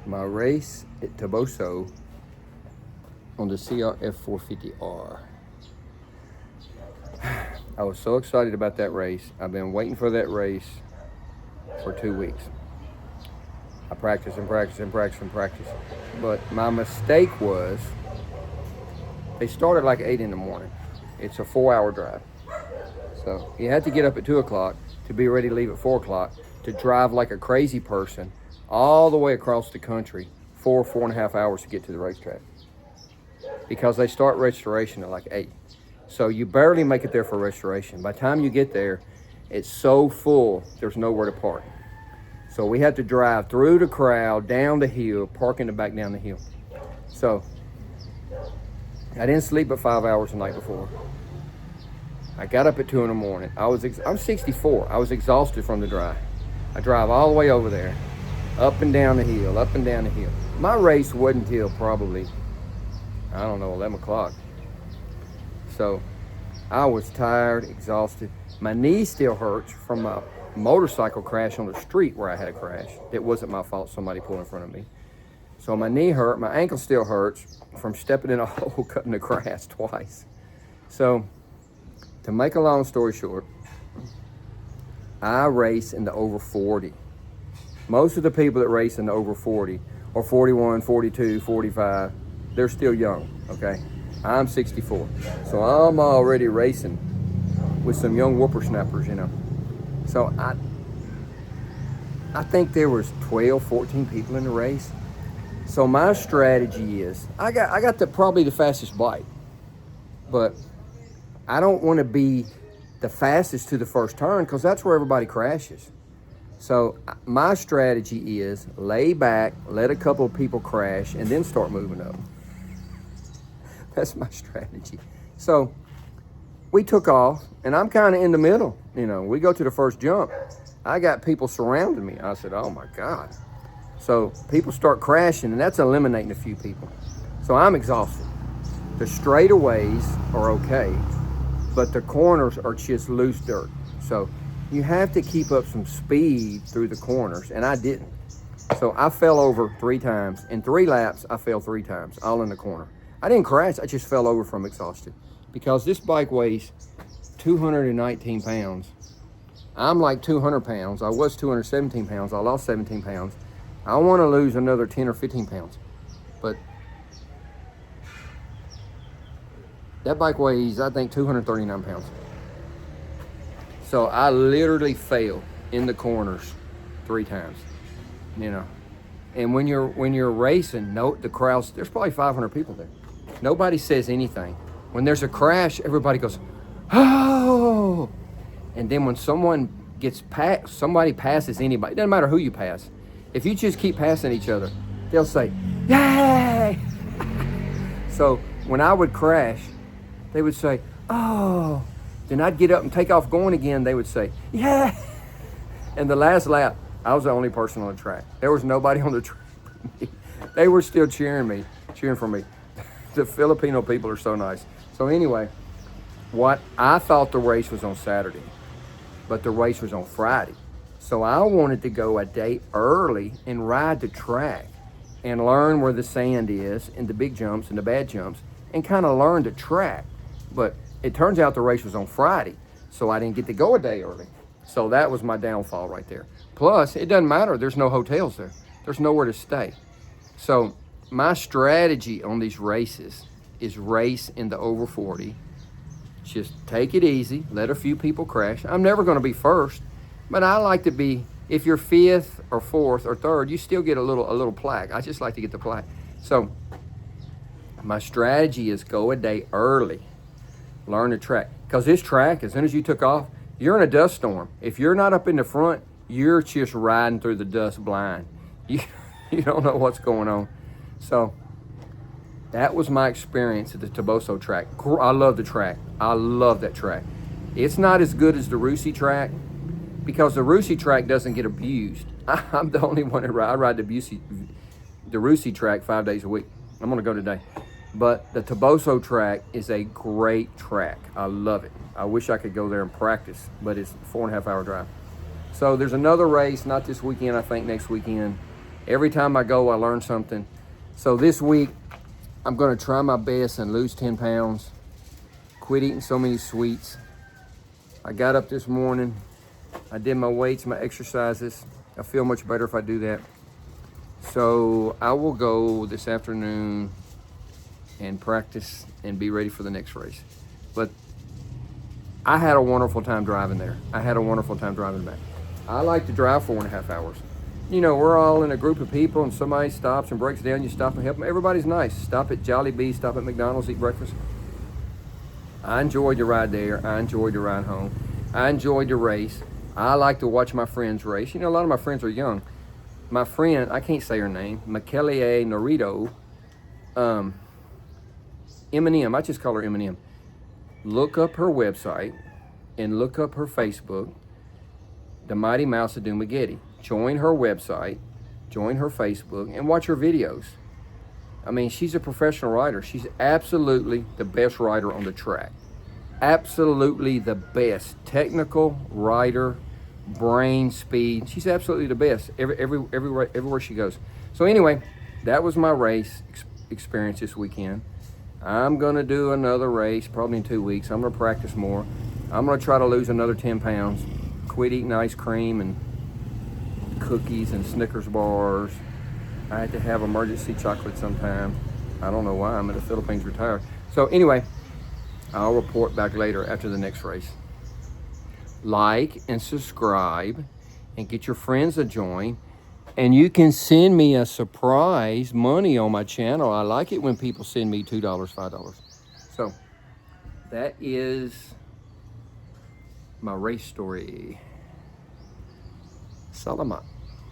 My race at Toboso on the CRF 450R. I was so excited about that race. I've been waiting for that race for 2 weeks. I practiced and practiced and practiced and practiced. But my mistake was they started like 8 in the morning. It's a 4-hour drive. So you had to get up at 2 o'clock to be ready to leave at 4 o'clock to drive like a crazy person all the way across the country, 4.5 hours to get to the racetrack. Because they start restoration at like 8. So you barely make it there for restoration. By the time you get there, it's so full, there's nowhere to park. So we had to drive through the crowd, down the hill, park in the back down the hill. So I didn't sleep but 5 hours the night before. I got up at 2 in the morning. I'm 64. I was exhausted from the drive. I drive all the way over there, up and down the hill, up and down the hill. My race wasn't until probably, 11 o'clock. So I was tired, exhausted. My knee still hurts from my motorcycle crash on the street where I had a crash. It wasn't my fault, somebody pulled in front of me. So my knee hurt, my ankle still hurts from stepping in a hole, cutting the grass twice. So to make a long story short, I race in the over 40. Most of the people that race in the over 40 are 41, 42, 45. They're still young, okay? I'm 64. So I'm already racing with some young whippersnappers, So I think there was 12, 14 people in the race. So my strategy is, I got probably the fastest bike, but I don't want to be the fastest to the first turn because that's where everybody crashes. So my strategy is lay back, let a couple of people crash, and then start moving up. That's my strategy. So we took off, and I'm kind of in the middle. We go to the first jump. I got people surrounding me. I said, oh my God. So people start crashing, and that's eliminating a few people. So I'm exhausted. The straightaways are okay, but the corners are just loose dirt. So you have to keep up some speed through the corners, and I didn't. So I fell over 3 times. In 3 laps, I fell 3 times, all in the corner. I didn't crash, I just fell over from exhaustion. Because this bike weighs 219 pounds. I'm like 200 pounds. I was 217 pounds. I lost 17 pounds. I want to lose another 10 or 15 pounds. But that bike weighs, I think, 239 pounds. So I literally fell in the corners 3 times, And when you're racing, the crowds, there's probably 500 people there. Nobody says anything. When there's a crash, everybody goes, oh! And then when somebody passes anybody, it doesn't matter who you pass. If you just keep passing each other, they'll say, yay! So when I would crash, they would say, oh. Then I'd get up and take off going again. They would say, yeah. And the last lap, I was the only person on the track. There was nobody on the track. They were still cheering for me. The Filipino people are so nice. So anyway, I thought the race was on Saturday, but the race was on Friday. So I wanted to go a day early and ride the track and learn where the sand is and the big jumps and the bad jumps and kind of learn the track. But it turns out the race was on Friday, so I didn't get to go a day early. So that was my downfall right there. Plus, it doesn't matter. There's no hotels there. There's nowhere to stay. So my strategy on these races is race in the over 40. Just take it easy. Let a few people crash. I'm never going to be first, but I like to be, if you're 5th or 4th or 3rd, you still get a little plaque. I just like to get the plaque. So my strategy is go a day early. Learn the track. Because this track, as soon as you took off, you're in a dust storm. If you're not up in the front, you're just riding through the dust blind. You don't know what's going on. So that was my experience at the Toboso track. I love the track. I love that track. It's not as good as the Rusi track because the Rusi track doesn't get abused. I'm the only one that I ride the Rusi track 5 days a week. I'm going to go today. But the Toboso track is a great track. I love it. I wish I could go there and practice, but it's a 4.5 hour drive. So there's another race, not this weekend, I think next weekend. Every time I go, I learn something. So this week, I'm gonna try my best and lose 10 pounds. Quit eating so many sweets. I got up this morning. I did my weights, my exercises. I feel much better if I do that. So I will go this afternoon and practice and be ready for the next race. But I had a wonderful time driving there. I had a wonderful time driving back. I like to drive 4.5 hours. You know, we're all in a group of people and somebody stops and breaks down, you stop and help them. Everybody's nice. Stop at Jollibee, stop at McDonald's, eat breakfast. I enjoyed the ride there. I enjoyed the ride home. I enjoyed the race. I like to watch my friends race. You know, a lot of my friends are young. My friend, I can't say her name, Michele Norito, Eminem, I just call her Eminem. Look up her website and look up her Facebook, The Mighty Mouse of Dumageddon. Join her website, join her Facebook, and watch her videos. I mean, she's a professional rider. She's absolutely the best rider on the track. Absolutely the best. Technical rider, brain, speed. She's absolutely the best everywhere she goes. So anyway, that was my race experience this weekend. I'm gonna do another race probably in 2 weeks. I'm gonna practice more. I'm gonna try to lose another 10 pounds. Quit eating ice cream and cookies and Snickers bars. I had to have emergency chocolate sometime. I don't know why. I'm in the Philippines retired. So anyway, I'll report back later after the next race. Like and subscribe and get your friends to join. And you can send me a surprise money on my channel. I like it when people send me $2, $5. So that is my race story. Salamat.